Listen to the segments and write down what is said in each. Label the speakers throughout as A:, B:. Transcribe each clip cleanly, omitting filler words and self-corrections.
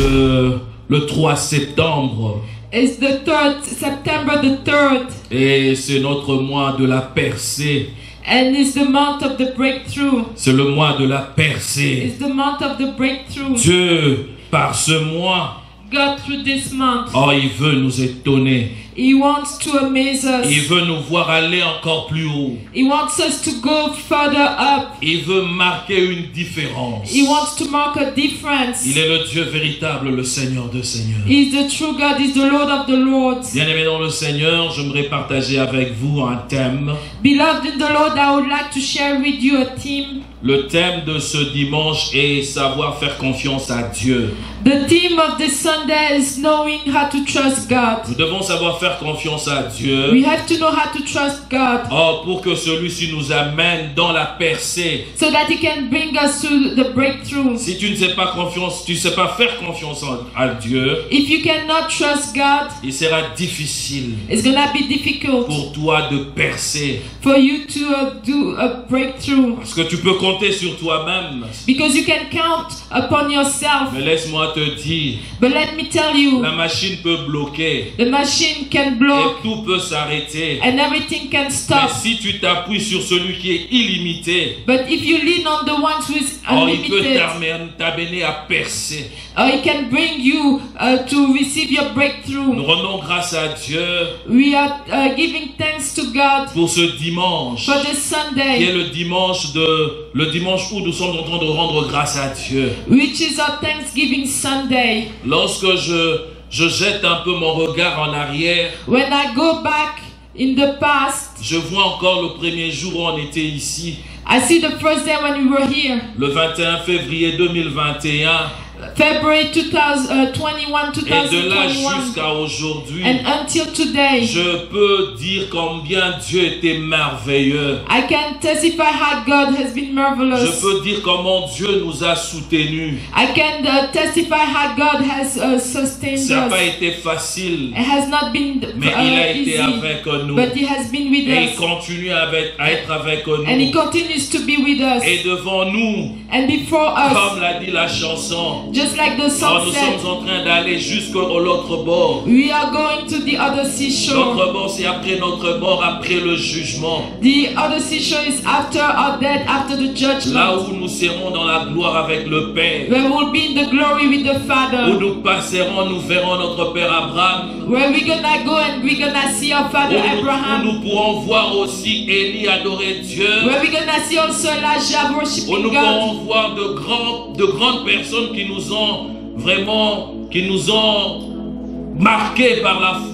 A: le 3 septembre.
B: It's the 3rd September the 3rd.
A: Et c'est notre mois de la percée.
B: And it's the month of the breakthrough.
A: C'est le mois de la percée.
B: It's the month of the breakthrough.
A: Dieu, par ce mois,
B: God, through this month,
A: oh, il veut nous étonner.
B: He wants to amaze us.
A: Il veut nous voir aller encore plus haut.
B: He wants us to go further up.
A: Il veut marquer une différence.
B: He wants to mark a difference.
A: Il est le Dieu véritable, le Seigneur de Seigneurs.
B: He's the true God. He's the Lord of the Lords.
A: Bien-aimés dans le Seigneur, j'aimerais partager avec vous un thème.
B: Beloved in the Lord, I would like to share with you a theme.
A: Le thème de ce dimanche est savoir faire confiance à Dieu.
B: The theme of this Sunday is knowing how to trust God.
A: Nous devons savoir faire confiance à Dieu.
B: We have to know how to trust God.
A: Oh, pour que celui-ci nous amène dans la percée.
B: So that He can bring us to the breakthrough.
A: Si tu ne sais pas faire confiance à Dieu,
B: If you cannot trust God,
A: il sera difficile
B: it's gonna be difficult
A: pour toi de percer.
B: for you to do a breakthrough.
A: Parce que tu peux compter sur toi-même.
B: Because you can count upon yourself.
A: Mais laisse-moi te dire,
B: But let me tell you,
A: la machine peut bloquer
B: the machine can
A: et
B: block
A: tout peut s'arrêter.
B: and everything can
A: Mais
B: stop.
A: si tu t'appuies sur celui qui est illimité,
B: But if you lean on the one who is
A: oh, il peut
B: unlimited,
A: t'amener à percer.
B: It can bring you to receive your
A: Nous
B: breakthrough.
A: rendons grâce à Dieu
B: We are giving thanks to God
A: pour ce dimanche,
B: for this
A: qui
B: Sunday,
A: est le dimanche où nous sommes en train de rendre grâce à Dieu.
B: which is our Thanksgiving Sunday.
A: Lorsque je jette un peu mon regard en arrière,
B: When I go back in the past,
A: je vois encore le premier jour où on était ici,
B: I see the first day when we were here,
A: le 21 février 2021,
B: February 2021,
A: et de là
B: 2021,
A: jusqu'à aujourd'hui,
B: and until today.
A: je peux dire combien Dieu était merveilleux.
B: I can testify how God has been
A: Je
B: marvelous.
A: peux dire comment Dieu nous a soutenus.
B: I can testify how God has sustained
A: Ça n'a pas
B: us.
A: été facile,
B: It has not been
A: mais il a été
B: easy,
A: avec nous.
B: but He has been with
A: Et il
B: us,
A: continue à être avec nous.
B: and He continues to be with us.
A: Et devant nous,
B: And before us,
A: comme l'a dit la chanson,
B: just like the
A: oh,
B: song
A: nous
B: said,
A: sommes en train d'aller jusqu'à l'autre bord.
B: we are going to the other seashore.
A: L'autre bord, c'est après notre mort, après le jugement.
B: The other seashore is after our death, after the
A: Là
B: judgment,
A: où nous serons dans la gloire avec le Père.
B: where we'll be in the glory with the
A: Où
B: Father,
A: nous passerons, nous verrons notre Père Abraham.
B: where we're gonna go and we're gonna see our Father
A: Où
B: Abraham,
A: nous pourrons voir aussi Élie adorer Dieu.
B: where we're gonna see also Elijah
A: Où
B: worshiping
A: nous
B: God,
A: pourrons voir de grandes personnes qui nous ont marqués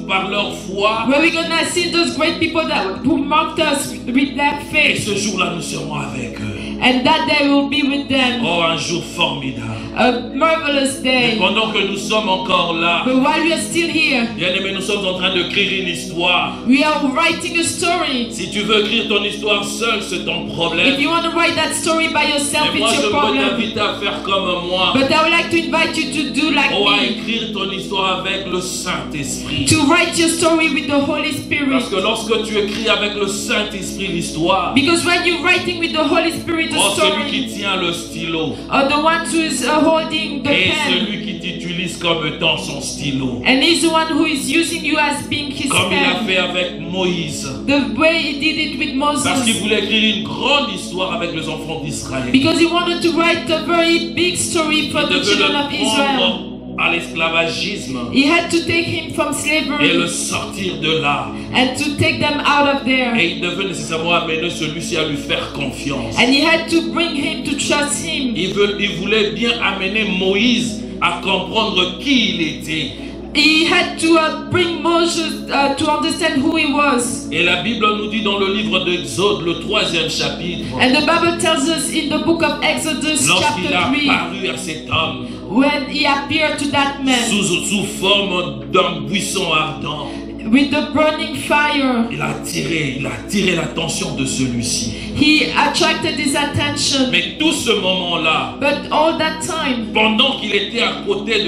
A: par leur foi.
B: where we're gonna see those great people who marked us with their
A: Et
B: faith,
A: ce jour-là, nous serons avec eux.
B: and that day we'll be with them.
A: Oh, un jour formidable.
B: A marvelous
A: Et
B: day.
A: pendant que nous sommes encore là,
B: But while we are still here,
A: bien-aimés, nous sommes en train d'écrire une histoire.
B: we are writing a story.
A: Si tu veux écrire ton histoire seul, c'est ton
B: If
A: problème.
B: you want to write that story by yourself,
A: Mais moi,
B: it's
A: je
B: your
A: peux
B: problem.
A: t'inviter à faire comme moi.
B: But I would like to invite you to do like
A: Oh, à
B: me.
A: écrire ton histoire avec le Saint-Esprit.
B: To write your story with the Holy Spirit.
A: Parce que lorsque tu écris avec le Saint-Esprit l'histoire,
B: Because when you're writing with the Holy Spirit the
A: oh, celui
B: story,
A: qui tient le stylo
B: or the one who is holding the
A: et
B: pen,
A: celui qui t'utilise comme étant son stylo.
B: and he's the one who is using you as being his
A: Comme il a
B: pen.
A: fait avec Moïse.
B: The way he did it with
A: Parce qu'il
B: Moses.
A: voulait écrire une grande histoire avec les enfants d'Israël.
B: Because he wanted to write a very big story for
A: Il
B: the
A: devait
B: children
A: le
B: of Israel.
A: prendre à l'esclavagisme
B: He had to take him from
A: et le
B: slavery
A: sortir de là.
B: and to take them out of there.
A: Et il devait nécessairement amener celui-ci à lui faire confiance.
B: And he had to bring him to trust him.
A: Il voulait bien amener Moïse à comprendre qui il était.
B: He had to bring Moses to understand who he was.
A: Et la Bible nous dit dans le livre d'Exode, le 3e chapitre,
B: And the Bible tells us in the book of Exodus
A: lorsqu'il
B: chapter
A: a
B: 3,
A: apparu à cet homme
B: when he appeared to that man
A: sous forme d'un buisson ardent,
B: with the burning fire.
A: Il a attiré l'attention de celui-ci.
B: He attracted his attention.
A: Mais tout ce moment-là,
B: But all that time,
A: pendant qu'il était à côté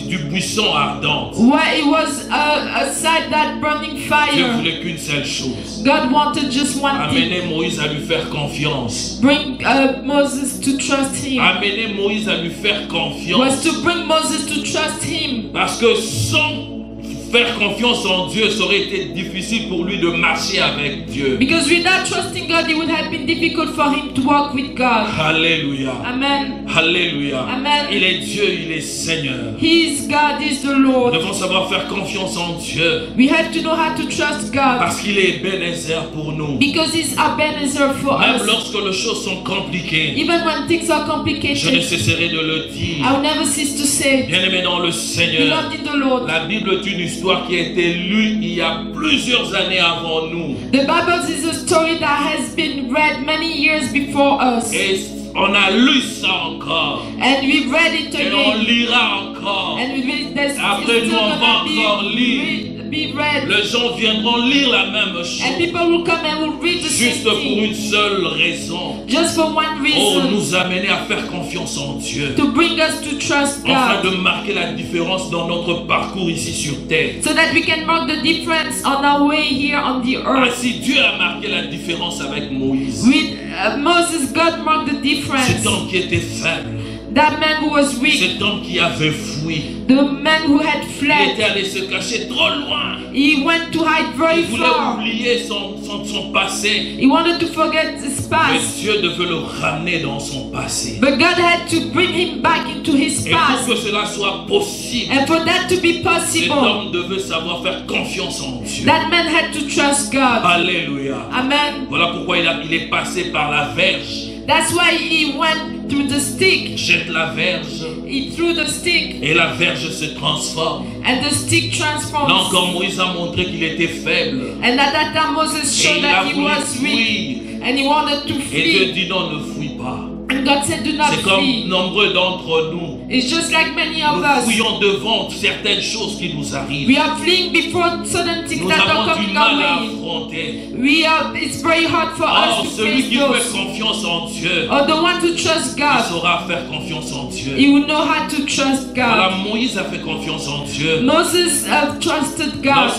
A: du buisson ardent,
B: while he was aside that burning
A: Dieu
B: fire,
A: voulait qu'une seule chose.
B: God wanted just one thing.
A: Amener Moïse à lui faire confiance.
B: Bring Moses to trust him.
A: Amener Moïse à lui faire
B: Was
A: confiance.
B: to bring Moses to trust him.
A: Parce que sans faire confiance en Dieu, ça aurait été difficile pour lui de marcher avec Dieu.
B: Because without trusting God, it would have been difficult for him to walk with God.
A: Alléluia.
B: Amen.
A: Alléluia.
B: Amen.
A: Il est Dieu, il est Seigneur.
B: He is God, is the
A: Nous
B: Lord.
A: devons savoir faire confiance en Dieu.
B: We have to know how to trust God.
A: Parce qu'il est Ebenezer pour nous.
B: Because he's Ebenezer for
A: Même
B: us.
A: lorsque les choses sont compliquées,
B: Even when things are
A: je ne
B: complicated,
A: cesserai de le dire.
B: I will never cease to say it.
A: Bien-aimé dans le Seigneur,
B: Beloved in the Lord.
A: la Bible est une histoire qui a été lue il y a plusieurs années avant nous.
B: The Bible is a story that has been read many years before us.
A: Et on a lu ça encore.
B: And we read it
A: Et on
B: again.
A: lira encore.
B: And we read this.
A: Après,
B: It's
A: nous,
B: still
A: on va encore
B: gonna
A: lire.
B: be read.
A: Les gens viendront lire la même
B: And
A: chose.
B: people will come and will read the same
A: Juste pour
B: thing.
A: une seule raison.
B: Just for one
A: Oh,
B: reason.
A: nous amener à faire confiance en Dieu.
B: To bring us to trust
A: Afin
B: God.
A: de marquer la différence dans notre parcours ici sur terre.
B: So that we can mark the difference on our way here on the earth.
A: Ainsi, Dieu a marqué la différence avec Moïse.
B: With Moses, God marked the
A: Cet
B: difference.
A: homme qui était faible.
B: That man who was weak.
A: Cet homme qui avait fui.
B: The man who had
A: Il
B: fled.
A: était allé se cacher trop loin.
B: He went to hide very
A: Il voulait
B: far.
A: oublier son passé.
B: He wanted to forget his
A: Mais
B: past.
A: Dieu devait le ramener dans son passé.
B: But God had to bring him back into his
A: Et pour
B: past.
A: que cela soit possible,
B: And for that to be
A: cet
B: possible,
A: homme devait savoir faire confiance en Dieu.
B: that man had to trust God.
A: Alléluia.
B: Amen.
A: Voilà pourquoi il est passé par la verge.
B: That's why he went through the stick.
A: Jette la verge
B: He threw the stick,
A: et la verge se transforme.
B: and the stick
A: Là
B: transformed.
A: encore, Moïse a montré qu'il était faible.
B: And at that time, Moses
A: Et
B: showed
A: il a
B: that he
A: voulu
B: was weak,
A: fuir.
B: and he wanted to
A: Et Dieu
B: flee.
A: dit non, ne fuis pas.
B: And God said, "Do not
A: C'est comme
B: flee."
A: nombreux d'entre nous.
B: It's just like many of
A: Nous
B: us.
A: fouillons devant certaines choses qui nous arrivent.
B: We are fleeing before certain things
A: Nous
B: that are
A: avons du
B: coming
A: mal
B: our
A: à
B: way.
A: affronter.
B: It's very hard for
A: Or,
B: us to
A: celui
B: face
A: qui fait
B: those.
A: confiance en Dieu,
B: Or the one to trust
A: il
B: God,
A: saura faire confiance en Dieu.
B: he will know how to trust
A: Voilà,
B: God.
A: Moïse a fait confiance en Dieu.
B: Moses trusted God.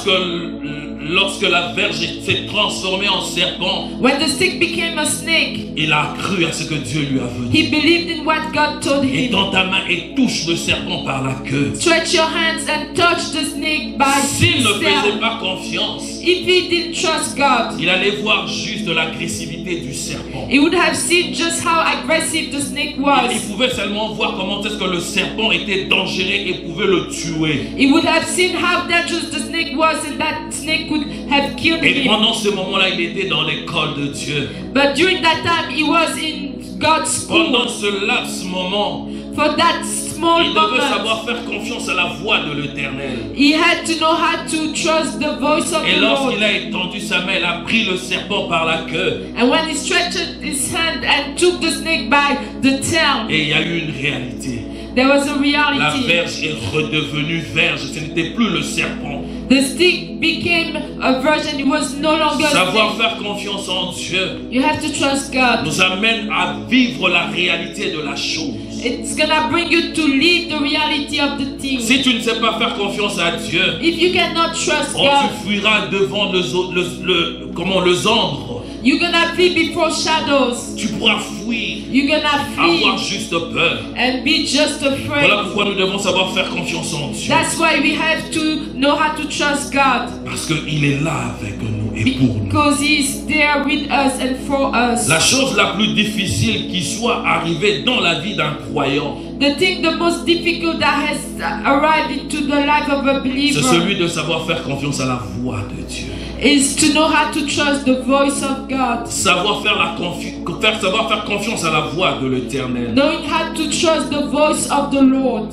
A: Lorsque la verge s'est transformée en serpent,
B: When the stick became a snake,
A: il a cru à ce que Dieu lui a venu.
B: he believed in what God told him.
A: Étends ta main et touche le serpent par la queue.
B: Stretch your hands and touch the snake by
A: S'il ne faisait
B: himself.
A: pas confiance,
B: If he didn't trust God,
A: il allait voir juste l'agressivité du serpent.
B: he would have seen just how aggressive the snake
A: Il
B: was.
A: pouvait seulement voir comment est-ce que le serpent était dangereux et pouvait le tuer.
B: He would have seen how dangerous the snake was, and that snake could have killed
A: Et
B: him.
A: pendant ce moment-là, il était dans l'école de Dieu.
B: But during that time, he was in God's
A: Pendant
B: school.
A: ce laps moment,
B: For that small
A: il devait
B: moment,
A: savoir faire confiance à la voix de l'Éternel.
B: he had to know how to trust the voice of
A: Et
B: the Lord.
A: lorsqu'il a étendu sa main, il a pris le serpent par la queue.
B: And when he stretched his hand and took the snake by the tail,
A: Et il y a eu une réalité.
B: there was a
A: La
B: reality.
A: verge est redevenue verge. Ce n'était plus le serpent.
B: The stick became a virgin. It was no longer a
A: Savoir
B: snake.
A: faire confiance en Dieu
B: You have to trust God.
A: nous amène à vivre la réalité de la chose.
B: It's gonna bring you to live the reality of the thing.
A: Si tu ne sais pas faire confiance à Dieu,
B: If you cannot trust
A: oh,
B: God,
A: tu fuiras devant les ombres.
B: you're gonna flee before shadows.
A: Tu pourras fuir,
B: You're gonna
A: avoir
B: flee
A: juste peur.
B: and be just afraid.
A: Voilà pourquoi nous devons savoir faire confiance en Dieu.
B: That's why we have to know how to trust God.
A: Parce qu'il est là avec nous et pour nous.
B: Because He is there with us and for us.
A: La chose la plus difficile qui soit arrivée dans la vie d'un croyant,
B: The most difficult that has arrived into the life of a
A: c'est
B: believer
A: celui de savoir faire confiance à la voix de Dieu.
B: is to know how to trust the voice of God.
A: Savoir faire confiance à la voix de l'Éternel.
B: Knowing how to trust the voice of the Lord.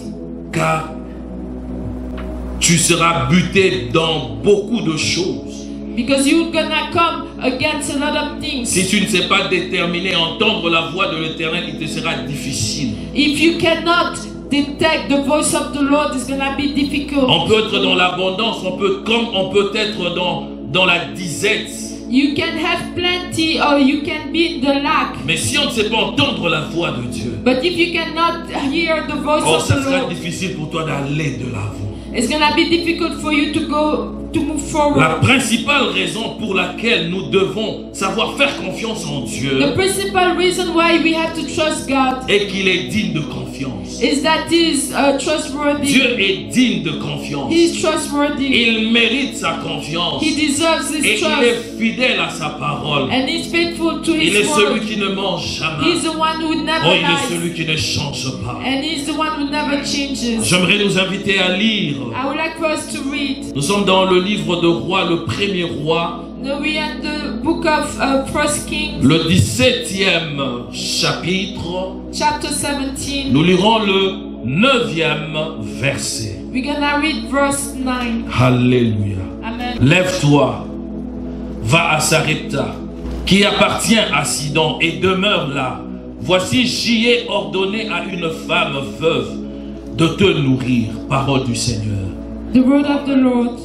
A: Car tu seras buté dans beaucoup de choses.
B: Because you're gonna come against a lot of things.
A: Si tu ne sais pas déterminer, entendre la voix de l'Éternel, il te sera difficile.
B: If you cannot detect the voice of the Lord is gonna be difficult.
A: On peut être dans l'abondance, on peut être dans la disette.
B: You can have plenty or you can be in the lack.
A: Mais si on ne sait pas entendre la voix de Dieu,
B: But if you cannot hear the voice of
A: ça
B: the
A: sera
B: Lord,
A: difficile pour toi d'aller de l'avant.
B: it's gonna be difficult for you to move forward.
A: La principale raison pour laquelle nous devons savoir faire confiance en Dieu
B: The principal reason why we have to trust God
A: est qu'il est digne de confiance.
B: is that He is trustworthy.
A: Dieu est digne de confiance.
B: He is trustworthy.
A: Il mérite sa confiance.
B: He deserves
A: Et
B: His
A: il
B: trust.
A: est fidèle à sa parole.
B: And He's faithful to
A: Il est
B: His
A: celui
B: word.
A: qui ne ment jamais.
B: He's the one who never
A: Oh, il est
B: lies.
A: celui qui ne change pas.
B: And He's the one who never changes.
A: J'aimerais nous inviter à lire.
B: I would like for us to read.
A: Nous sommes dans le livre de Rois, le premier roi,
B: Now we are in the book of 1 Kings,
A: le 17e chapitre.
B: chapter 17.
A: Nous lirons le 9e verset.
B: We're gonna read verse 9.
A: Alléluia.
B: Amen.
A: Lève-toi, va à Sarepta, qui appartient à Sidon, et demeure là. Voici, j'y ai ordonné à une femme veuve de te nourrir. Parole du Seigneur.
B: The word of the Lord.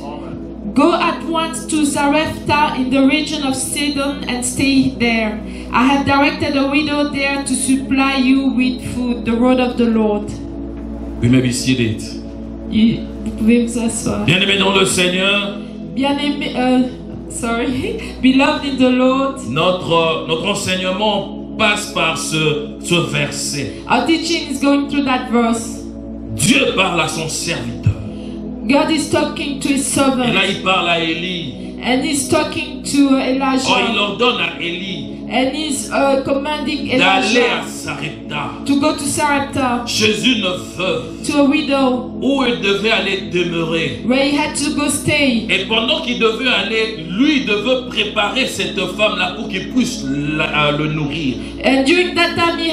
B: Go at once to Zarephath in the region of Sidon and stay there. I have directed a widow there to supply you with food. The word of the Lord.
A: You may be seated.
B: Vous pouvez vous asseoir.
A: Bien-aimés dans le Seigneur,
B: Bien-aimé, beloved in the Lord.
A: notre enseignement passe par ce verset.
B: Our teaching is going through that verse.
A: Dieu parle à son serviteur.
B: God is talking to His
A: Et
B: servant.
A: là, il parle à Élie.
B: And He's talking to
A: Oh, il
B: Elijah.
A: ordonne à Élie
B: And He's commanding
A: d'aller à
B: Elijah
A: Sarepta,
B: to go to Sarepta,
A: chez une veuve,
B: to a widow,
A: où il devait aller demeurer.
B: where he had to go stay.
A: Et pendant qu'il devait aller, lui devait préparer cette femme-là pour qu'il puisse le nourrir.
B: And during that time he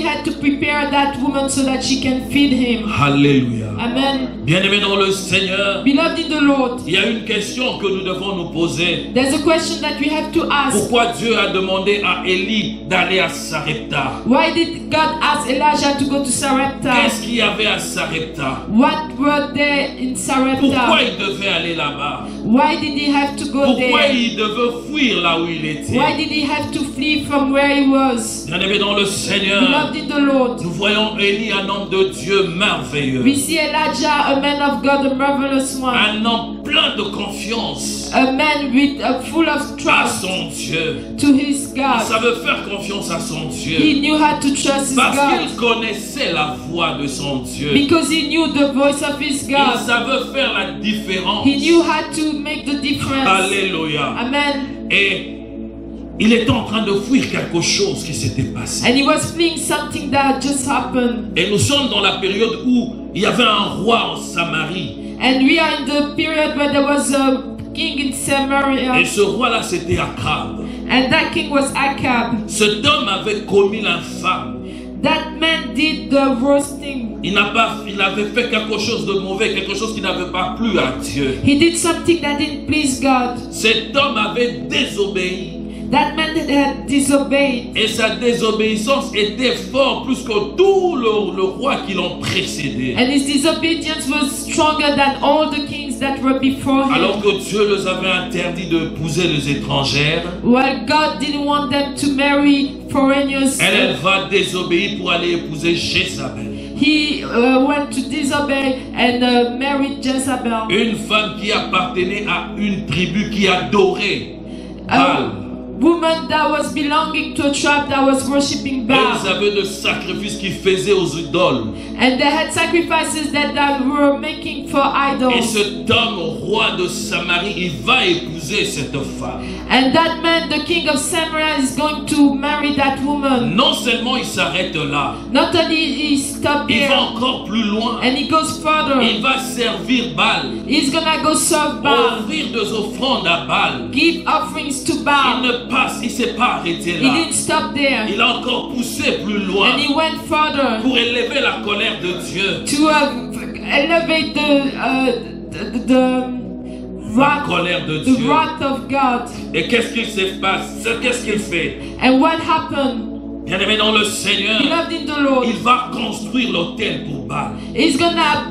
B: had to prepare that woman so that she can feed him.
A: Alléluia.
B: Amen.
A: Bien-aimés dans le Seigneur,
B: Beloved in the Lord,
A: il y a une question que nous devons nous poser.
B: there's a question that we have to ask.
A: Pourquoi Dieu a demandé à Élie d'aller à Sarepta?
B: Why did God ask Elijah to go to Sarepta?
A: Qu'est-ce qu'il y avait à Sarepta?
B: What were there in
A: Pourquoi
B: Sarepta?
A: il devait aller là-bas?
B: Why did he have to go
A: Pourquoi
B: there?
A: il devait fuir là où il était?
B: Why did he have to flee from where he was?
A: Bien-aimés dans le Seigneur,
B: Beloved in the Lord,
A: nous voyons Élie, un homme de Dieu merveilleux.
B: we see Elijah, a man of God, a marvelous one,
A: Un homme plein de confiance
B: a man with full of
A: à
B: trust
A: son Dieu.
B: to his
A: Il
B: God.
A: savait faire confiance à son Dieu.
B: He knew how to trust his
A: Parce
B: God
A: qu'il connaissait la voix de son Dieu.
B: because he knew the voice of his
A: Il
B: God.
A: savait faire la différence.
B: He knew how to make the difference.
A: Alléluia.
B: Amen.
A: Et il était en train de fuir quelque chose qui s'était passé.
B: And he was fleeing something that just happened.
A: Et nous sommes dans la période où il y avait un roi en Samarie.
B: And we are in the period where there was a king in
A: Et
B: Samaria.
A: ce roi-là, c'était Akab.
B: And that king was Achab.
A: Cet homme avait commis l'infâme.
B: That man did the worst thing.
A: Il avait fait quelque chose de mauvais, quelque chose qui n'avait pas plu à Dieu.
B: He did something that didn't please God.
A: Cet homme avait désobéi.
B: That man had disobeyed.
A: Et sa désobéissance était forte plus que tout le roi qui l'ont précédé.
B: And his disobedience was stronger than all the kings that were before him.
A: Alors que Dieu les avait interdit d'épouser les étrangères,
B: While God didn't want them to marry foreigners,
A: elle va désobéir pour aller épouser Jézabel.
B: he went to disobey and married Jezebel.
A: Une femme qui appartenait à une tribu qui adorait Baal.
B: Woman that was belonging to a tribe that was worshipping
A: Ils
B: Baal.
A: avaient des sacrifices qu'ils faisaient aux idoles.
B: And they had sacrifices that they were making for
A: Et
B: idols.
A: cet homme, roi de Samarie, il va épouser cette femme.
B: And that man, the king of Samaria, is going to marry that woman.
A: Non seulement il s'arrête là,
B: Not only he stopped
A: il va
B: there,
A: encore plus loin.
B: and he goes further.
A: Il va servir Baal,
B: He's gonna go serve Baal,
A: offrir des offrandes à Baal.
B: give offerings to
A: Il
B: Baal.
A: il s'est pas arrêté
B: He
A: là.
B: didn't stop there,
A: Il a encore poussé plus loin
B: and he went further
A: pour élever la colère de Dieu.
B: to elevate the
A: La colère de
B: the
A: Dieu.
B: wrath of God.
A: Et qu'est-ce qu'il se passe? Qu'est-ce qu'il fait?
B: And what happened?
A: Bien-aimé dans le Seigneur,
B: beloved in the Lord,
A: il va construire l'autel pour Baal.
B: he's gonna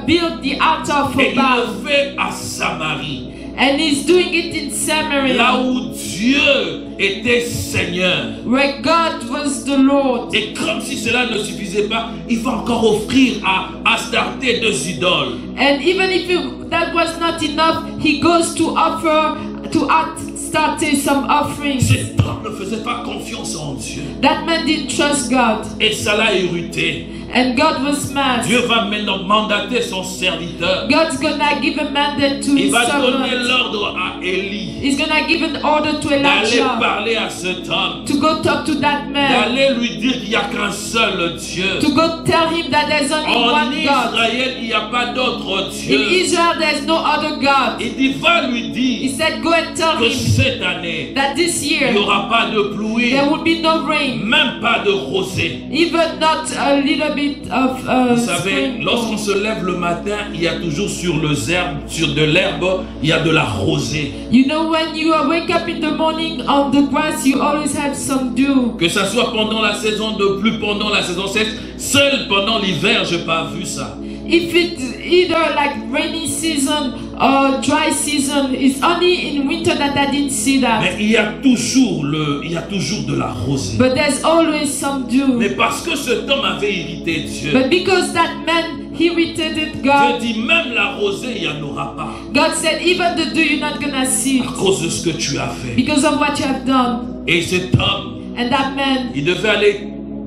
B: build the altar for
A: Et il
B: Baal.
A: le fait à Samarie,
B: And he's doing it in Samaria,
A: là où Dieu était Seigneur.
B: where God was the Lord.
A: Et comme si cela ne suffisait pas, il va encore offrir à Astarté 2 idoles.
B: And even if that was not enough, he goes to offer to Astarte some offerings.
A: Cet homme ne faisait pas confiance en Dieu.
B: That man didn't trust God,
A: Et ça l'a irrité.
B: and God was mad.
A: Dieu va maintenant mandater son serviteur.
B: God's gonna give a mandate to
A: Il
B: his
A: va donner
B: servant.
A: l'ordre à Élie
B: He's gonna give an order to
A: d'aller
B: Elijah
A: parler à cet homme,
B: to go talk to that man,
A: d'aller lui dire qu'il n'y a qu'un seul Dieu.
B: to go tell him that there's only
A: En
B: one God.
A: Israël, il n'y a pas d'autre
B: In
A: Dieu.
B: Israel, there's no other God.
A: Il dit, va lui
B: He
A: dire
B: said, go and tell
A: que
B: him
A: cette année,
B: that this
A: il
B: year
A: n'y aura pas de pluie,
B: there will be no rain,
A: même pas de rosée.
B: even not a little bit of
A: Vous savez,
B: spring.
A: lorsqu'on se lève le matin, il y a toujours sur de l'herbe, il y a de la rosée.
B: You know, when you wake up in the morning on the grass, you always have some dew.
A: Que ça soit pendant la saison de pluie, pendant la saison sèche, seul pendant l'hiver, je n'ai pas vu ça.
B: If it's either like rainy season or dry season, it's only in winter that I didn't see that.
A: Mais il y a toujours de la rosée.
B: But there's always some dew.
A: Mais parce que cet homme avait irrité Dieu,
B: But because that man irritated
A: Dieu
B: God,
A: dit même la rosée, il n'y en aura pas.
B: God said, even the dew you're not gonna see
A: À cause de ce que tu as fait.
B: because of what you have done.
A: Et cet homme,
B: And that man,
A: il devait aller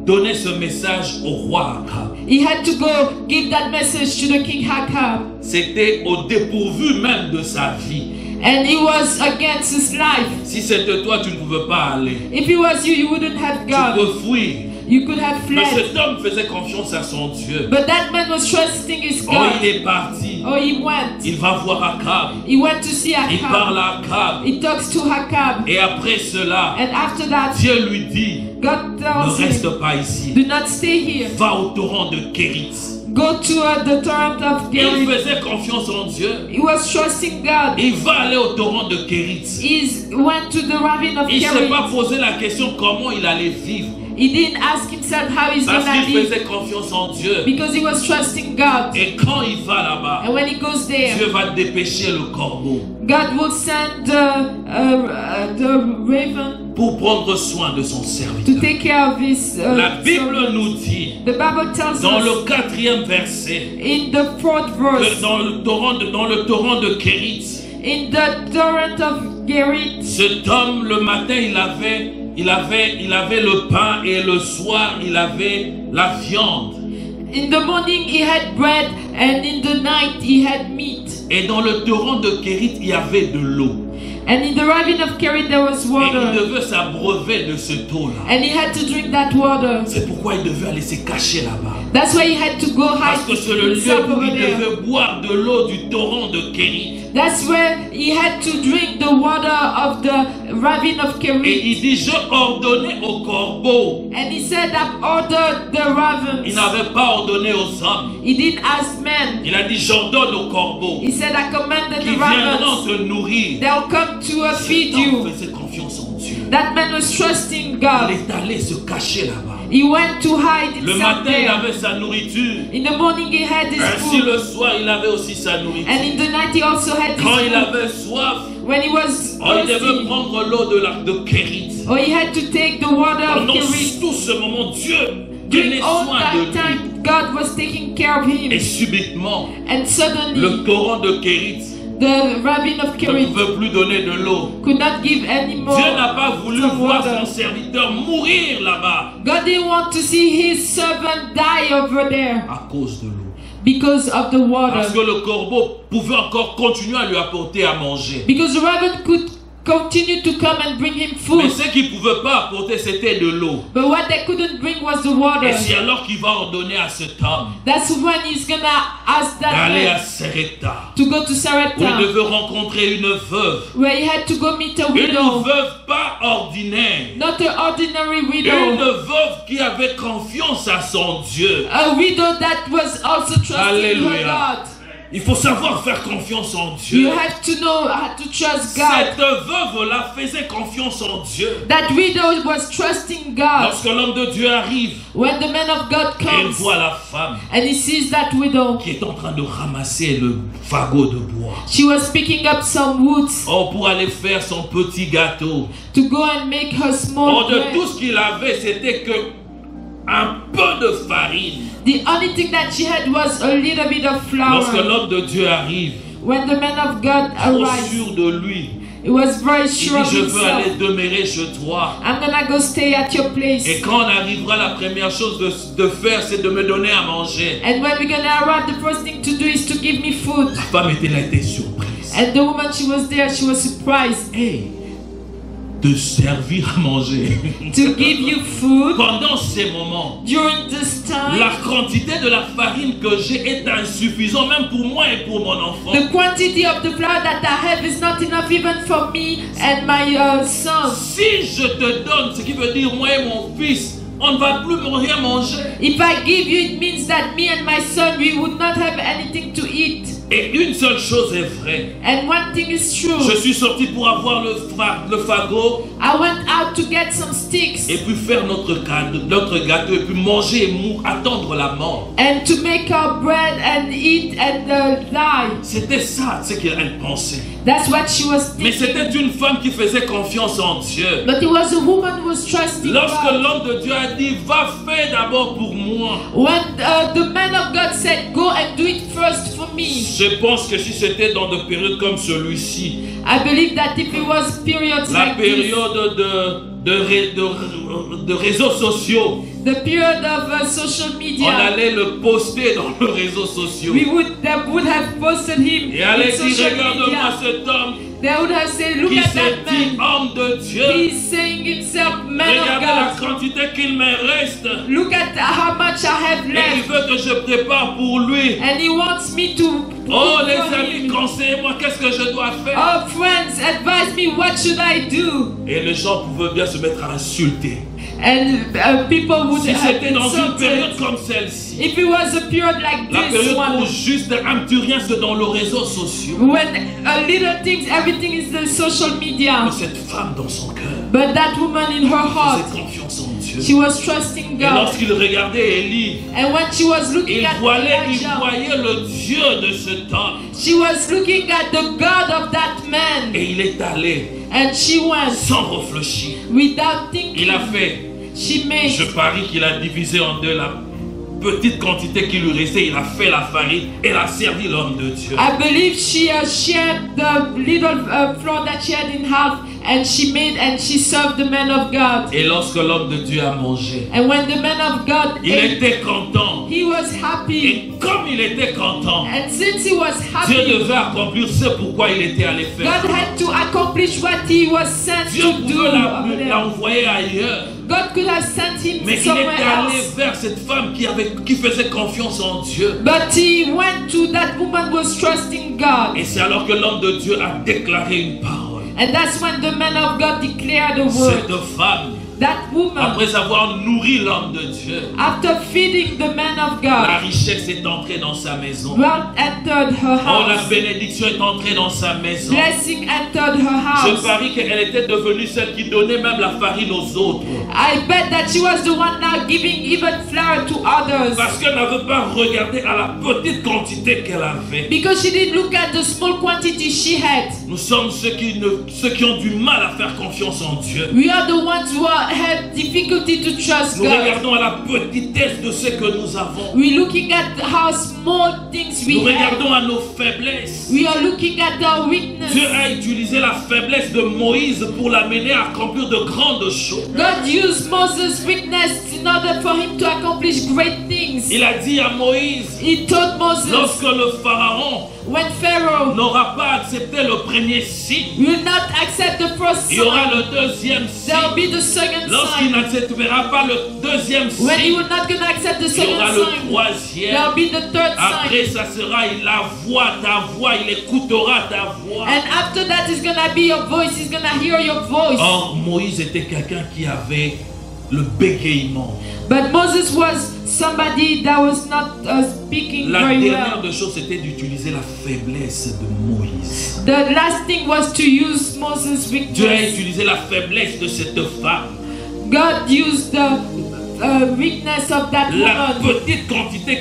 A: donner ce message au roi Akab.
B: he had to go give that message to the king Hakab.
A: C'était au dépourvu même de sa vie.
B: And it was against his life.
A: Si c'était toi, tu ne pouvais pas aller.
B: If it was you, you wouldn't have
A: Tu
B: gone.
A: peux fuir.
B: You could have
A: Mais
B: fled.
A: cet homme faisait confiance à son Dieu.
B: But that man was trusting his
A: Oh,
B: God.
A: il est parti.
B: Oh, he went.
A: Il va voir Akab.
B: He went to see
A: Il parle
B: Hakab.
A: à Akab.
B: He talks to Hakab.
A: Et après cela,
B: And after that,
A: Dieu lui dit,
B: God
A: ne
B: tells
A: reste
B: him,
A: pas ici.
B: do not stay here.
A: Va au torrent de Kérit.
B: Go to the torrent of
A: Il
B: Gary.
A: faisait confiance en Dieu.
B: He was trusting God.
A: Il va aller au torrent de Kérit.
B: He went to the ravine of
A: Il ne s'est
B: Gary.
A: pas posé la question comment il allait vivre.
B: He didn't ask himself how he's
A: Parce
B: gonna
A: qu'il
B: live
A: faisait confiance en Dieu.
B: because he was trusting God.
A: Et quand il va là-bas,
B: And when he goes there,
A: Dieu va dépêcher le corbeau
B: God will send the raven
A: pour prendre soin de son
B: to
A: serviteur.
B: take care of his.
A: La Bible
B: servant.
A: nous dit,
B: The Bible tells
A: dans
B: us
A: le 4e verset,
B: in the 4th
A: que
B: verse,
A: dans le torrent de Kérit,
B: in the torrent of Gary,
A: cet homme, le matin, il avait le pain et le soir, il avait la viande.
B: in the morning he had bread and in the night he had meat.
A: Et dans le torrent de Kérit, il y avait de l'eau.
B: And in the ravine of Kerith there was
A: Et il
B: water.
A: devait s'abreuver de ce taux-là.
B: And he had to drink that water.
A: C'est pourquoi il devait aller se cacher là-bas.
B: That's why he had to go
A: Parce
B: hide
A: que c'est le lieu
B: himself
A: où
B: over
A: il
B: there.
A: devait boire de l'eau du torrent de Kérit.
B: That's where he had to drink the water of the ravine of
A: Et
B: Kerith.
A: il dit, je ordonnais aux corbeaux.
B: And he said, I've ordered the
A: Il
B: ravens.
A: n'avait pas ordonné aux hommes.
B: He didn't ask men.
A: Il a dit, j'ordonne aux corbeaux
B: He said, I commanded
A: qui
B: the
A: viendront
B: ravens.
A: te nourrir.
B: They'll come to feed
A: Cet homme
B: you.
A: faisait confiance en Dieu.
B: That man was trusting
A: Il
B: God.
A: est allé se cacher là-bas.
B: He went to hide
A: Le
B: himself
A: matin, il
B: there.
A: avait sa nourriture.
B: In the morning he had his
A: Ainsi,
B: food.
A: le soir, il avait aussi sa nourriture.
B: And in the night he also had his
A: Quand il
B: food.
A: avait soif,
B: When he was
A: il devait
B: thirsty,
A: prendre l'eau de Kérit.
B: or he had to take the water of
A: Pendant
B: Kerith.
A: tout ce moment, Dieu
B: During
A: prenait
B: all
A: soin
B: that
A: de lui.
B: time, God was taking care of him.
A: Et subitement,
B: And suddenly,
A: le torrent de Kérit
B: the ravine of
A: ne
B: Kerith
A: pouvait plus donner de l'eau.
B: could not give any more.
A: Dieu n'a pas voulu
B: some
A: voir
B: water.
A: son serviteur mourir là-bas
B: God didn't want to see his servant die over there
A: à cause de l'eau.
B: because of the
A: Parce
B: water.
A: que le corbeau pouvait encore continuer à lui apporter à manger.
B: Because the raven could continue to come and bring him
A: Mais
B: food.
A: ce qu'il ne pouvait pas apporter, c'était de l'eau.
B: But what they couldn't bring was the water.
A: Et c'est alors qu'il va ordonner à cet homme
B: That's when he's gonna ask that
A: d'aller à
B: man
A: Serepta,
B: to go to
A: où il
B: Sarepta,
A: devait rencontrer une veuve.
B: where he had to go meet a
A: Une
B: widow.
A: veuve pas ordinaire.
B: Not an ordinary
A: Une
B: widow.
A: veuve qui avait confiance à son Dieu.
B: A widow that was also trusting
A: Alléluia.
B: her God.
A: Il faut savoir faire confiance en
B: You
A: Dieu.
B: have to know how to trust God.
A: Cette veuve-là faisait confiance en Dieu.
B: That widow was trusting God.
A: Lorsque l'homme de Dieu arrive,
B: When the man of God
A: il
B: comes
A: voit la femme
B: and he sees that widow,
A: qui est en train de ramasser le fagot de bois.
B: she was picking up some woods
A: Oh, pour aller faire son petit gâteau.
B: to go and make her small
A: Oh, de
B: bread.
A: tout ce qu'il avait, c'était que un peu de farine.
B: The only thing that she had was a little bit of
A: Lorsque
B: flour.
A: l'homme de Dieu arrive,
B: When the man of God
A: trop
B: arrived,
A: sûr de lui,
B: he was very
A: il
B: sure
A: dit,
B: of
A: je veux aller
B: himself.
A: demeurer chez toi.
B: I'm gonna go stay at your place.
A: Et quand on arrivera, la première chose de faire, c'est de me donner à manger.
B: And when we're gonna arrive, the first thing to do is to give me food.
A: La femme était là, était surprise.
B: And the woman, she was there, she was surprised
A: Hey, de servir à manger.
B: to give you food
A: Pendant ces moments,
B: during this time.
A: la quantité de la farine que j'ai est insuffisante, même pour moi et pour mon enfant.
B: The quantity of the flour that I have is not enough even for me and my son.
A: Si je te donne, ce qui veut dire moi et mon fils, on ne va plus rien manger.
B: If I give you, it means that me and my son, we would not have anything to eat.
A: Et une seule chose est vraie.
B: And one thing is true.
A: Je suis sorti pour avoir le fagot
B: I went out to get some sticks
A: et puis faire notre gâteau et puis manger et attendre la mort.
B: and to make our bread and eat and die.
A: C'était ça ce qu'elle pensait.
B: That's what she was
A: Mais
B: thinking.
A: c'était une femme qui faisait confiance en Dieu.
B: But it was a woman who was trusting
A: Lorsque
B: God.
A: l'homme de Dieu a dit, va faire d'abord pour moi.
B: When the man of God said, go and do it first for me.
A: Je pense que si c'était dans des périodes comme celui-ci,
B: I believe that if it was periods
A: la
B: like this,
A: période de réseaux sociaux,
B: the period of social
A: on
B: media,
A: allait le poster dans les réseaux sociaux.
B: we would have posted him
A: Et allait
B: in
A: dire,
B: social
A: regarde-moi
B: media.
A: cet homme
B: They would have said, look
A: qui
B: at
A: s'est
B: that
A: dit
B: man.
A: homme de Dieu.
B: He's saying himself, man
A: Regardez la
B: of God.
A: quantité qu'il me reste.
B: Look at how much I have
A: Et il
B: left.
A: veut que je prépare pour lui.
B: And he wants me to
A: Oh
B: cook
A: les
B: for
A: amis,
B: him.
A: conseillez-moi, qu'est-ce que je dois faire?
B: Oh friends, advise me, what should I do?
A: Et les gens pouvaient bien se mettre à insulter.
B: And people would
A: Si
B: have
A: c'était dans une période
B: insulted.
A: comme celle-ci,
B: If it was a period like
A: la
B: this
A: période où
B: one,
A: juste un petit rien c'est dans les réseaux sociaux,
B: when little things, everything is the social media.
A: mais cette femme dans son cœur
B: But that woman in her heart,
A: faisait confiance en Dieu.
B: she was trusting
A: Et
B: God.
A: lorsqu'il regardait Élie,
B: And when she was looking
A: il
B: at
A: voyait
B: Elijah,
A: le Dieu de cet homme.
B: she was looking at the God of that man.
A: Et il est allé
B: And she went
A: sans réfléchir.
B: without thinking.
A: Il a fait,
B: She made.
A: je parie qu'il a divisé en deux la petite quantité qui lui restait. Il a fait la farine et a servi l'homme de Dieu.
B: I believe she shared the little flour that she had in half, and she made and she served the man of God.
A: Et lorsque l'homme de Dieu a mangé,
B: And when the man of God
A: il
B: ate,
A: était content.
B: he was happy.
A: Et comme il était content,
B: And since he was
A: Dieu
B: happy,
A: devait accomplir ce pourquoi il était allé faire.
B: God had to accomplish what he was sent
A: Dieu
B: to do.
A: pouvait
B: over there.
A: l'envoyer ailleurs.
B: God could have sent him
A: Mais il
B: somewhere
A: était allé
B: else.
A: vers cette femme qui faisait confiance en Dieu.
B: But he went to that woman who was trusting God.
A: Et c'est alors que l'homme de Dieu a déclaré une parole.
B: And that's when the man of God declared the word.
A: Cette femme,
B: That woman,
A: après avoir nourri l'homme de Dieu,
B: after feeding the man of
A: la
B: God,
A: richesse est entrée dans sa maison.
B: wealth entered her
A: Oh, la
B: house.
A: bénédiction est entrée dans sa maison.
B: Blessing entered her
A: Je
B: house.
A: parie qu'elle était devenue celle qui donnait même la farine aux autres.
B: I bet that she was the one now giving even flour to others.
A: Parce qu'elle n'avait pas regardé à la petite quantité qu'elle avait.
B: Because she didn't look at the small quantity she had.
A: Nous sommes ceux qui ont du mal à faire confiance en Dieu.
B: We are the ones who have difficulty to trust
A: Nous
B: God.
A: regardons à la petitesse de ce que nous avons.
B: We're looking at how small things
A: Nous
B: we have.
A: regardons à nos faiblesses.
B: We are looking at our weakness.
A: Dieu a utilisé la faiblesse de Moïse pour l'amener à accomplir de grandes choses.
B: God used Moses' weakness in order for him to accomplish great things.
A: Il a dit à Moïse,
B: He told Moses,
A: lorsque le Pharaon
B: when Pharaoh
A: n'aura pas accepté le premier signe,
B: will not accept the first
A: il y aura
B: sign,
A: le deuxième
B: there'll
A: signe.
B: be the second
A: Lorsqu'il
B: sign.
A: n'acceptera pas le deuxième
B: When he
A: signe,
B: will not gonna accept the
A: il y aura
B: second
A: le
B: sign,
A: troisième.
B: there'll be the third
A: Après,
B: sign.
A: ça sera la voix, ta voix, il écoutera ta voix.
B: And after that is gonna be your voice. He's gonna hear your voice.
A: Or, Moïse était quelqu'un qui avait le bégaiement.
B: But Moses was somebody that was not speaking
A: La
B: very
A: dernière
B: well.
A: des choses, c'était d'utiliser la faiblesse de Moïse.
B: The last thing was to use Moses'
A: Dieu a
B: weakness.
A: utilisé la faiblesse de cette femme.
B: God used the weakness of that
A: La
B: woman.
A: petite quantité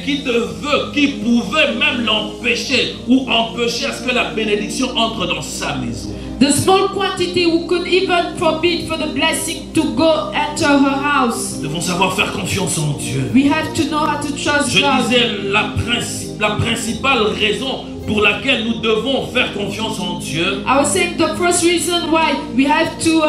A: qui pouvait même l'empêcher ou empêcher à ce que la bénédiction entre dans sa maison.
B: The small quantity who could even forbid for the blessing to go enter her house.
A: Nous devons savoir faire confiance en Dieu.
B: We have to know how to trust
A: Je
B: God.
A: disais la principale raison pour laquelle nous devons faire confiance en Dieu
B: I was saying the first reason why we have to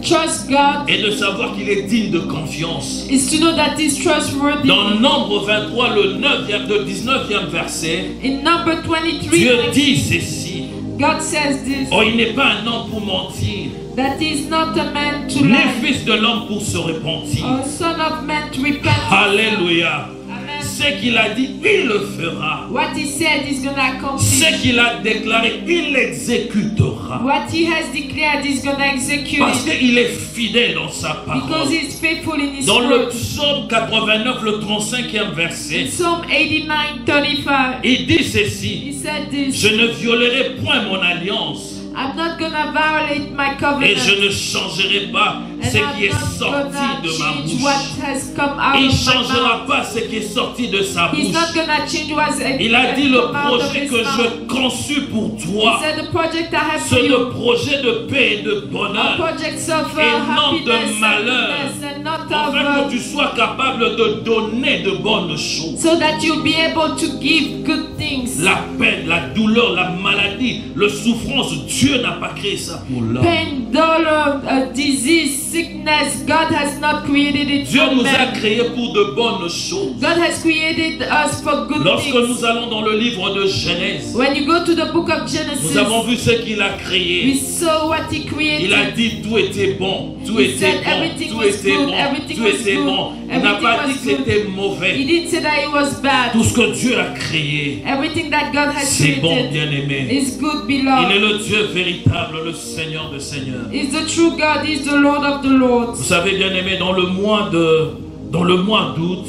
B: trust God
A: est de savoir qu'il est digne de confiance.
B: is to know that He's trustworthy.
A: Dans Nombre 23, le 19e verset,
B: In number 23,
A: Dieu dit ceci.
B: God says this,
A: Oh, il n'est pas un homme pour mentir,
B: that He is not a man to
A: ni
B: lie,
A: fils de l'homme pour se repentir.
B: or son of man to repent.
A: Alléluia.
B: Amen.
A: Ce qu'il a dit, il le fera.
B: What He said He's going to accomplish.
A: Ce qu'il a déclaré, il l'exécutera.
B: What He has declared He's going to execute
A: Parce
B: it.
A: qu'il est fidèle dans sa
B: Because
A: parole.
B: He's faithful in His
A: Dans le
B: word.
A: psaume 89, le 35e
B: In
A: verset,
B: Psalm 89:35,
A: il dit
B: He
A: ceci.
B: said this,
A: Je ne violerai point mon alliance
B: I'm not going to violate my
A: et
B: covenant.
A: je ne changerai pas
B: And
A: ce qui est
B: I'm not
A: sorti
B: gonna
A: de ma
B: change what
A: bouche.
B: has come out
A: Il ne
B: of my
A: changera
B: mouth.
A: pas ce qui est sorti de sa
B: He's
A: bouche.
B: not gonna change what's
A: Il a dit le
B: come out of
A: projet
B: his
A: que
B: mouth.
A: je conçus pour
B: He
A: toi,
B: said the project I have for
A: c'est
B: you,
A: le projet de paix et de
B: a
A: bonheur,
B: project of
A: et non de
B: happiness and
A: malheur,
B: goodness and not
A: afin
B: of
A: que tu sois capable de donner de bonnes choses.
B: so that you'll be able to give good things.
A: La peine, la douleur, la maladie, la souffrance, Dieu n'a pas créé ça pour l'homme.
B: Pain, dolor, disease, sickness, God has not created it
A: Dieu
B: for
A: nous a
B: man.
A: créés pour de bonnes choses.
B: God has created us for good
A: Lorsque
B: things.
A: nous allons dans le livre de Genèse,
B: When you go to the book of
A: nous
B: Genesis,
A: avons vu ce qu'il a
B: we
A: créé.
B: saw what He created.
A: Il a dit tout était bon, tout
B: He
A: était
B: said
A: bon,
B: everything
A: tout
B: was
A: était
B: good,
A: bon,
B: everything
A: tout
B: was
A: était
B: good,
A: bon. Il n'a
B: everything
A: pas
B: was
A: dit que
B: good.
A: c'était
B: He
A: mauvais.
B: didn't say that it was bad.
A: Tout ce que Dieu a créé,
B: Everything that God has
A: c'est bon,
B: created
A: bien-aimé.
B: is good,
A: Il est
B: beloved.
A: le Dieu véritable, le Seigneur de Seigneurs.
B: He's the true God. He's the Lord of the Lords.
A: Vous savez, bien-aimé, dans le mois d'août,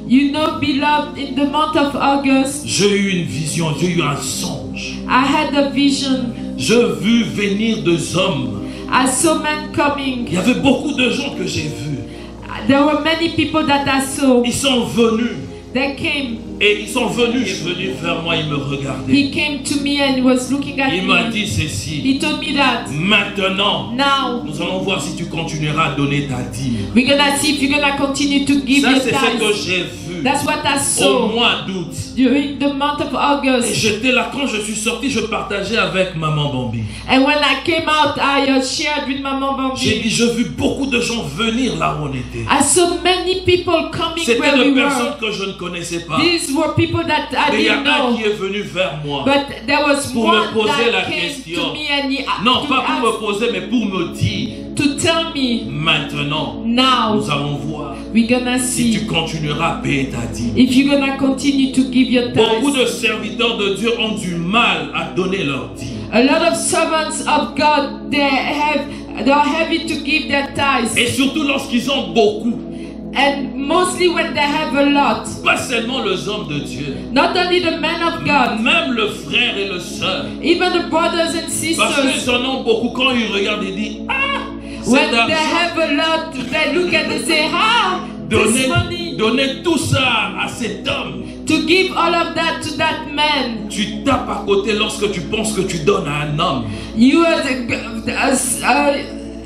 B: You know, beloved, in the month of August,
A: j'ai eu une vision, j'ai eu un songe.
B: I had a vision.
A: J'ai vu venir des hommes.
B: I saw men coming.
A: Il y avait beaucoup de gens que j'ai vus.
B: There were many people that I saw.
A: Ils sont venus.
B: They came.
A: Et ils sont venus vers moi, ils me regardaient.
B: He came to me and was looking at
A: Il m'a
B: me.
A: dit ceci.
B: He told me that
A: Maintenant,
B: now
A: nous allons voir si tu continueras à donner ta dîme.
B: we're gonna see if you're gonna continue to give
A: Ça,
B: your
A: c'est ce que
B: tithes.
A: j'ai vu
B: That's what I
A: au
B: saw
A: mois d'août.
B: during the month of
A: Et
B: August.
A: j'étais là, quand je suis sorti, je partageais avec Maman Bambi.
B: And when I came out, I shared with Mama
A: J'ai
B: Bambi.
A: dit, j'ai vu beaucoup de gens venir là où on était.
B: I saw many people coming
A: C'était
B: where
A: des
B: we
A: personnes
B: were.
A: que je ne connaissais pas.
B: These were people that I
A: Mais il y a
B: didn't
A: un
B: know.
A: qui est venu vers moi.
B: But there was
A: Pour me
B: one
A: poser la
B: that came
A: question.
B: to me and he
A: Non,
B: to,
A: pas pour me
B: ask,
A: poser, mais pour me dire,
B: to tell me,
A: maintenant,
B: now
A: nous allons voir
B: we're gonna
A: si tu
B: see
A: continueras à payer ta dîme.
B: if you're gonna continue to give your
A: Beaucoup
B: tithes.
A: de serviteurs de Dieu ont du mal à donner leur dîme.
B: A lot of servants of God, they are heavy to give their tithes.
A: Et surtout lorsqu'ils ont beaucoup.
B: And mostly when they have a lot.
A: Pas seulement les hommes de Dieu.
B: Not only the men of God,
A: Même le frère et le sœur.
B: even the brothers and
A: Parce
B: sisters.
A: qu'ils en ont beaucoup. Quand ils regardent, ils disent, ah,
B: When
A: c'est
B: they have a lot, they look and they say, ah, this money.
A: Donnez tout ça à cet homme.
B: To give all of that to that man.
A: Tu tapes à côté lorsque tu penses que tu donnes à un homme.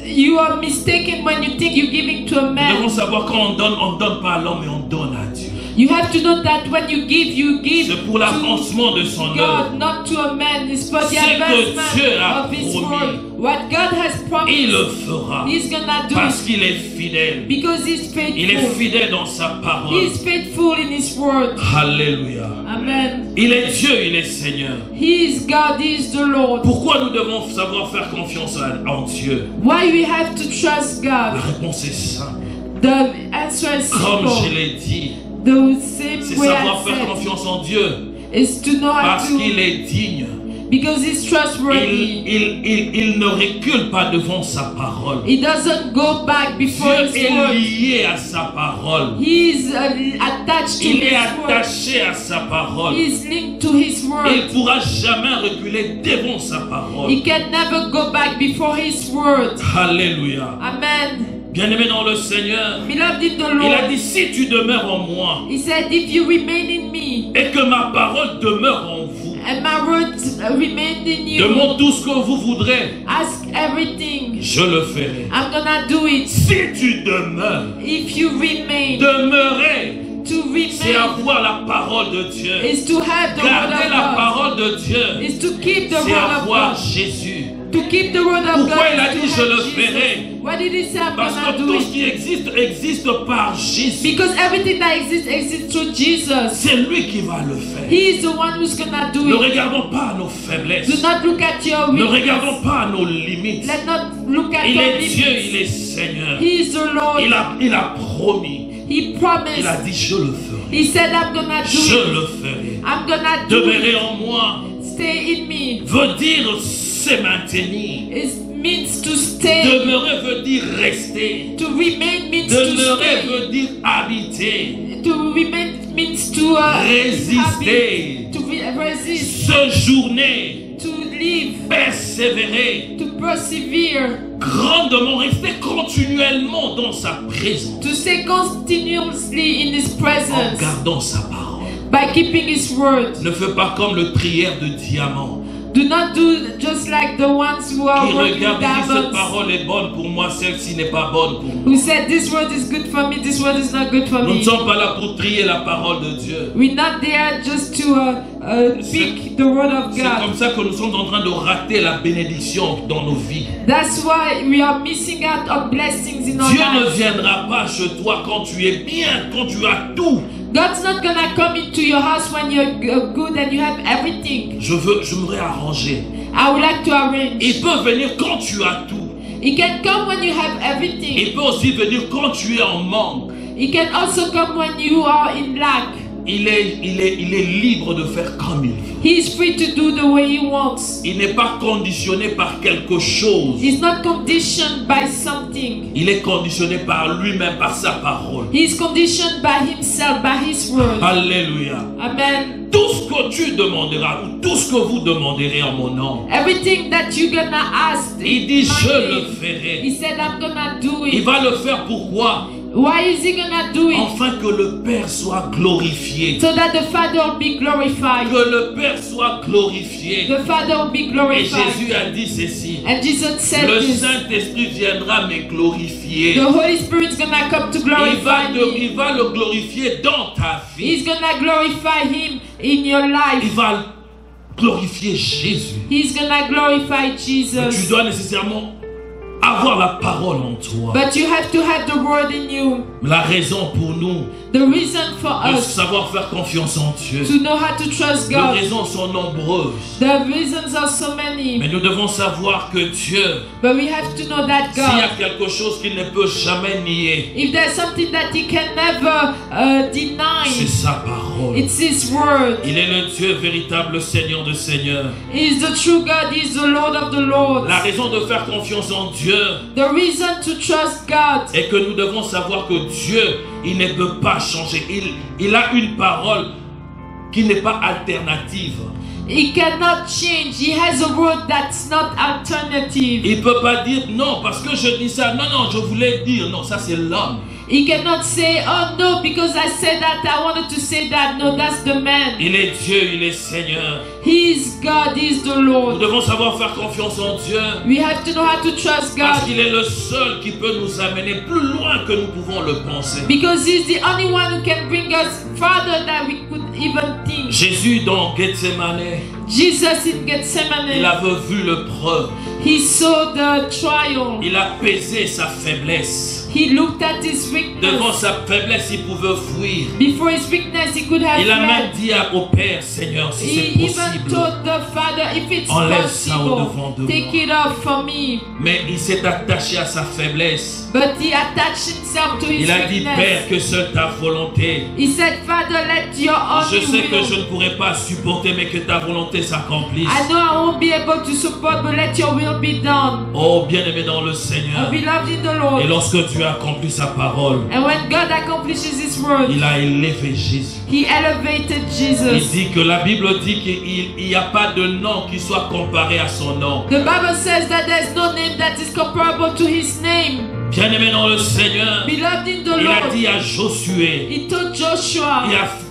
B: You are mistaken when you think you're giving to a
A: Nous devons
B: man.
A: savoir quand on donne pas à l'homme, mais on donne à Dieu.
B: You have to know that when you give
A: C'est pour l'avancement de son œuvre.
B: God, not to a man. It's for the
A: Ce que Dieu a
B: advancement of His
A: promis.
B: word. What God has
A: Il le
B: promised,
A: fera.
B: He's gonna do
A: Parce
B: it
A: qu'il est fidèle.
B: because He's
A: Il est
B: faithful.
A: fidèle dans sa parole.
B: He's faithful in His word.
A: Alléluia.
B: Amen.
A: Il est Dieu, il est Seigneur.
B: He is God. He is the Lord.
A: Pourquoi nous devons savoir faire confiance en Dieu?
B: Why we have to trust
A: La
B: God?
A: réponse est simple.
B: The answer is
A: Comme je
B: simple.
A: l'ai dit,
B: The same
A: c'est
B: way I
A: savoir faire
B: said
A: confiance en Dieu.
B: is to know how
A: Parce
B: to,
A: qu'il est digne.
B: Because he's trustworthy.
A: Il ne recule pas devant sa parole.
B: He doesn't go back before
A: Dieu
B: his
A: est
B: word.
A: lié à sa parole.
B: He is attached to
A: Il est
B: his word.
A: attaché à sa parole.
B: He is linked to his
A: Il
B: word.
A: ne pourra jamais reculer devant sa parole.
B: He can never go back before his word.
A: Alléluia.
B: Amen.
A: Bien-aimé dans le Seigneur,
B: Beloved in the
A: il a
B: Lord,
A: dit, si tu demeures en moi
B: he said, if you remain in me
A: et que ma parole demeure en vous,
B: and my words remain in you,
A: demande tout ce que vous voudrez,
B: ask everything.
A: je le ferai.
B: I'm gonna do it.
A: Si tu demeures,
B: If you remain,
A: demeurer,
B: to
A: c'est
B: remain
A: avoir la parole de Dieu.
B: is to have the word
A: Garder
B: of
A: la
B: God.
A: parole de Dieu,
B: Is to keep the
A: c'est
B: word of
A: avoir
B: God.
A: Jésus.
B: To keep the word of
A: Pourquoi
B: God.
A: il a
B: is
A: dit
B: to
A: je
B: have
A: le
B: Jesus.
A: ferai?
B: Why did he say I'm
A: Parce
B: gonna
A: que
B: do
A: tout ce
B: it?
A: qui existe, existe par Jésus.
B: Because everything that exists exists through Jesus.
A: C'est lui qui va le faire.
B: He is the one who's gonna do
A: Ne
B: it.
A: regardons pas à nos
B: Do
A: faiblesses.
B: not look at your
A: Ne
B: weakness.
A: regardons pas à nos limites.
B: Let not look at
A: Il
B: your
A: est Dieu,
B: limits.
A: il est Seigneur.
B: He is the Lord.
A: Il a promis.
B: He
A: Il a
B: promised.
A: dit je le ferai.
B: He said, I'm gonna do
A: Je
B: it.
A: le ferai.
B: I'm gonna do
A: Demeurer
B: it.
A: en moi
B: Stay in me.
A: veut dire se maintenir.
B: It means to stay.
A: Demeurer veut dire rester.
B: To remain means to
A: Demeurer
B: stay.
A: veut dire habiter.
B: To remain means to
A: Résister.
B: to resist.
A: Séjourner.
B: To live.
A: Persévérer.
B: To persevere.
A: Grandement rester continuellement dans sa présence.
B: To stay continuously in His
A: En
B: presence.
A: gardant sa parole.
B: By keeping His word.
A: Ne fais pas comme le prière de diamant.
B: Do not do just like the ones who are
A: Qui
B: working
A: regarde et dit cette
B: diamonds.
A: parole est bonne pour moi, celle-ci n'est pas bonne pour moi.
B: Who said this word is good for me, this word is not good for
A: Nous ne
B: me.
A: sommes pas là pour trier la parole de Dieu.
B: We're not there just to speak the word of
A: C'est comme
B: God.
A: ça que nous sommes en train de rater la bénédiction dans nos vies.
B: That's why we are missing out on blessings in our
A: Dieu ne
B: lives.
A: viendra pas chez toi quand tu es bien, quand tu as tout.
B: God's not gonna come into your house when you're good and you have everything.
A: Je voudrais arranger.
B: I would like to arrange.
A: Il peut venir quand tu as tout.
B: He can come when you have everything.
A: Il peut aussi venir quand tu es en manque.
B: He can also come when you are in lack.
A: Il est libre de faire comme il veut.
B: He is free to do the way he wants.
A: Il n'est pas conditionné par quelque chose.
B: He's not conditioned by something.
A: Il est conditionné par lui-même, par sa parole.
B: He is conditioned by himself, by his word.
A: Alléluia.
B: Amen.
A: Tout ce que tu demanderas, ou tout ce que vous demanderez en mon nom,
B: Everything that you're gonna ask,
A: il dit
B: in
A: je
B: my
A: le
B: name,
A: ferai.
B: he said, I'm gonna do
A: Il
B: it.
A: va le faire pourquoi?
B: Why is he gonna do it?
A: Afin que le Père soit glorifié.
B: So that the Father will be glorified.
A: Que le Père soit glorifié.
B: The Father will be
A: Et
B: glorified.
A: Jésus a dit ceci.
B: And Jesus said
A: Le
B: this.
A: Saint-Esprit viendra me glorifier.
B: The Holy Spirit's gonna come to glorify me.
A: Il va le glorifier dans ta vie.
B: He's gonna glorify him in your
A: Il
B: life.
A: va glorifier Jésus.
B: He's gonna glorify
A: Mais tu
B: Jesus.
A: dois nécessairement avoir la parole en toi.
B: But you have to have the word in you.
A: La raison pour nous
B: The reason for
A: de
B: us
A: savoir faire confiance en Dieu.
B: to know how to trust
A: Les
B: God.
A: raisons sont nombreuses.
B: The reasons are so many.
A: Mais nous devons savoir que Dieu,
B: But we have to know that
A: s'il y a
B: God,
A: quelque chose qu'il ne peut jamais nier,
B: if there's something that He can never
A: c'est
B: deny,
A: sa parole.
B: it's His word.
A: Il est le Dieu véritable, Seigneur de Seigneurs.
B: He is the true God. He is the Lord of the Lords.
A: La raison de faire confiance en Dieu
B: The reason to trust God
A: est que nous devons savoir que Dieu, il ne peut pas changer. Il a une parole qui n'est pas alternative.
B: He cannot change. He has a word that's not alternative.
A: Il ne peut pas dire non parce que je dis ça. Non, non, je voulais dire non. Ça, c'est l'homme.
B: He cannot say, oh no, because I said that, I wanted to say that. No, that's the man.
A: Il est Dieu, il est Seigneur.
B: He is God, He is the
A: Nous
B: Lord.
A: devons savoir faire confiance en Dieu
B: We have to know how to trust
A: parce
B: God
A: qu'il est le seul qui peut nous amener plus loin que nous pouvons le penser.
B: because He's the only one who can bring us farther than we could even think.
A: Jésus dans Gethsemane,
B: Jesus in
A: il
B: Gethsemane,
A: avait vu l'épreuve.
B: He saw the trial.
A: Il a pesé sa faiblesse.
B: He looked at his
A: Devant
B: weakness.
A: sa faiblesse, il pouvait fuir.
B: Before his weakness, he could have
A: Il a même
B: fled.
A: dit au Père, Seigneur, si
B: He
A: c'est
B: even
A: possible,
B: told the Father, if it's
A: enlève ça au-devant
B: possible,
A: de
B: take
A: moi.
B: it off for me.
A: Mais il s'est attaché à sa faiblesse.
B: But he attached himself to his
A: Il a dit,
B: weakness.
A: Père, que seule ta volonté.
B: He said, Father, let your
A: Je
B: only
A: sais que je
B: will.
A: ne pourrai pas supporter, mais que ta volonté s'accomplisse.
B: I know I won't be able to support, but let your will be done.
A: Oh, bien-aimé dans le Seigneur.
B: Beloved in the
A: Et
B: Lord.
A: lorsque tu as accompli sa parole,
B: And when God accomplishes his word,
A: il a élevé Jésus.
B: he elevated
A: Il
B: Jesus.
A: dit que la Bible dit qu'il n'y a pas de nom qui soit comparé à son nom.
B: The Bible says that there's no name that is comparable to his name.
A: Bien-aimé dans le Seigneur,
B: Beloved in the
A: il a
B: Lord,
A: dit à Josué,
B: he told Joshua,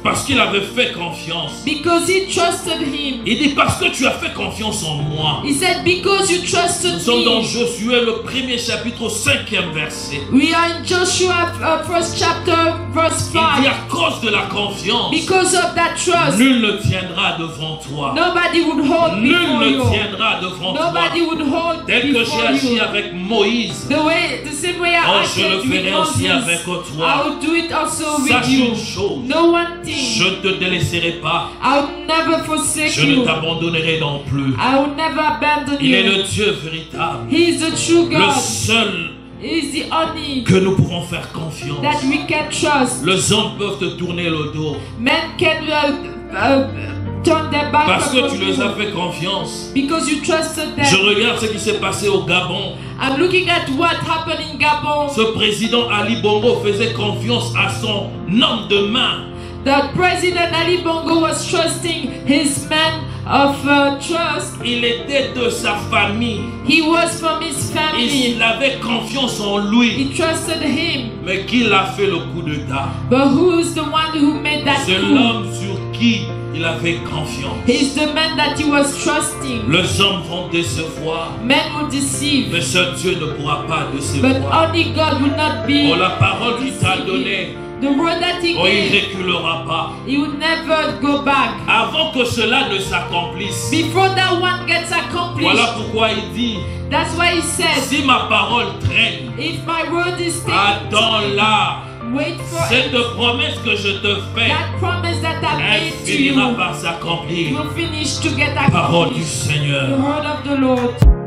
A: parce qu'il avait fait confiance.
B: because he trusted him.
A: Il dit parce que tu as fait confiance en moi.
B: He said, because you
A: Nous
B: trusted
A: sommes dans
B: me.
A: Josué, le premier chapitre, au 5e verset.
B: We are in Joshua first chapter, verse
A: Il dit
B: 5.
A: à cause de la confiance,
B: Because of that trust,
A: nul ne tiendra devant toi.
B: nobody would hold
A: Nul
B: before
A: ne
B: you.
A: tiendra devant toi.
B: Nobody would hold
A: Tel que j'ai
B: before
A: agi
B: you.
A: avec Moïse,
B: The same way I
A: oh, je le
B: acted with
A: ferai aussi avec
B: Moses, I
A: toi.
B: will do it also
A: Sache
B: with you.
A: une chose,
B: No one
A: je
B: thing,
A: ne te délaisserai pas.
B: I will never forsake
A: Je ne
B: you.
A: t'abandonnerai non plus.
B: I will never abandon
A: Il est
B: you.
A: le Dieu véritable,
B: He is the true
A: le
B: God.
A: seul
B: He is the only
A: que nous pouvons faire confiance.
B: that we can trust.
A: Les hommes peuvent te tourner le dos
B: Men can turn their back
A: parce que
B: upon
A: tu les as
B: you
A: fait confiance.
B: because you trusted
A: Je
B: them.
A: regarde ce qui s'est passé au Gabon.
B: I'm looking at what happened in Gabon.
A: Ce président Ali Bongo faisait confiance à son homme de main.
B: The President Ali Bongo was trusting his man of trust.
A: Il était de sa famille.
B: He was from his family.
A: Il avait confiance en lui.
B: He trusted him.
A: Mais qui l'a fait le coup d'État?
B: But who's the one who made that
A: C'est
B: coup?
A: l'homme sur qui il avait confiance.
B: He's the man that he was trusting.
A: Les hommes vont décevoir,
B: Men will deceive,
A: mais seul Dieu ne pourra pas
B: but
A: décevoir.
B: only God will not be.
A: Oh, la parole qu'il t'a donnée,
B: The word that he
A: oh, il ne
B: gave,
A: reculera pas.
B: he will never go back.
A: Avant que cela ne s'accomplisse.
B: Before that one gets accomplished,
A: Voilà pourquoi il dit,
B: that's why he says,
A: si ma parole traîne,
B: if my word is staying,
A: attends-la.
B: wait for
A: Cette
B: it.
A: promesse que je te fais,
B: That promise that I
A: elle
B: made to you
A: finira par s'accomplir.
B: will finish to get
A: Parole du
B: accomplished. The
A: Seigneur.
B: word of the Lord.